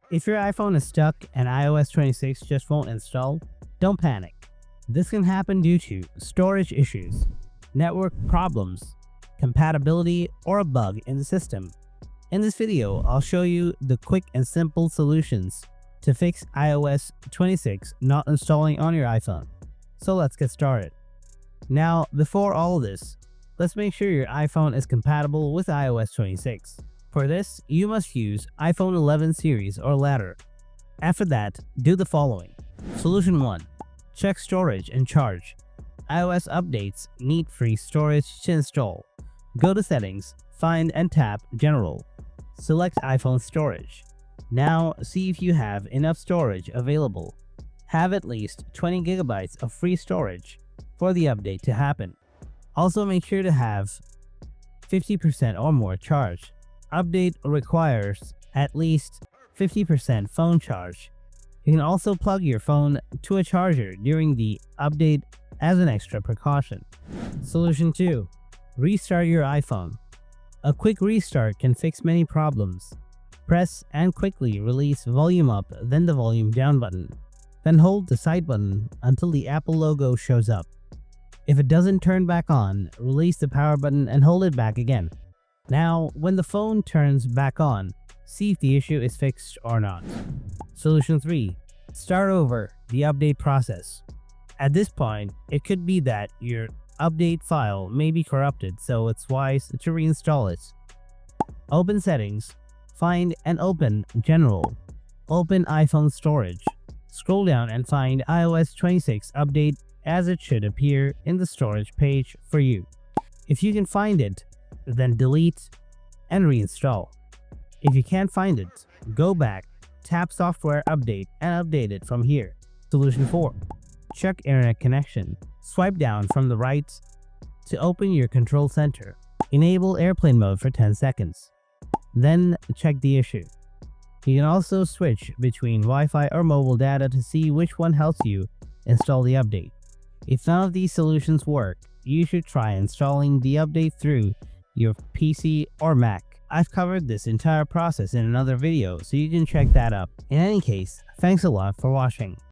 If your iPhone is stuck and iOS 26 just won't install, don't panic. This can happen due to storage issues, network problems, compatibility, or a bug in the system. In this video, I'll show you the quick and simple solutions to fix iOS 26 not installing on your iPhone. So let's get started. Now, before all this, let's make sure your iPhone is compatible with iOS 26. For this, you must use iPhone 11 series or later. After that, do the following. Solution 1. Check storage and charge. iOS updates need free storage to install. Go to Settings, find and tap General. Select iPhone storage. Now see if you have enough storage available. Have at least 20 gigabytes of free storage for the update to happen. Also make sure to have 50% or more charge. Update requires at least 50% phone charge. You can also plug your phone to a charger during the update as an extra precaution. Solution 2. Restart your iPhone. A quick restart can fix many problems. Press and quickly release volume up, then the volume down button. Then hold the side button until the Apple logo shows up. If it doesn't turn back on, release the power button and hold it back again. Now, when the phone turns back on, see if the issue is fixed or not. Solution 3. Start over the update process. At this point, it could be that your update file may be corrupted, so it's wise to reinstall it. Open Settings, find and open General. Open iPhone Storage. Scroll down and find iOS 26 update as it should appear in the storage page for you. If you can find it, then delete and reinstall. If you can't find it, go back, tap Software Update and update it from here. Solution 4. Check internet connection. Swipe down from the right to open your control center. Enable airplane mode for 10 seconds. Then check the issue. You can also switch between Wi-Fi or mobile data to see which one helps you install the update. If none of these solutions work, you should try installing the update through your PC or Mac. I've covered this entire process in another video, so you can check that up. In any case, thanks a lot for watching.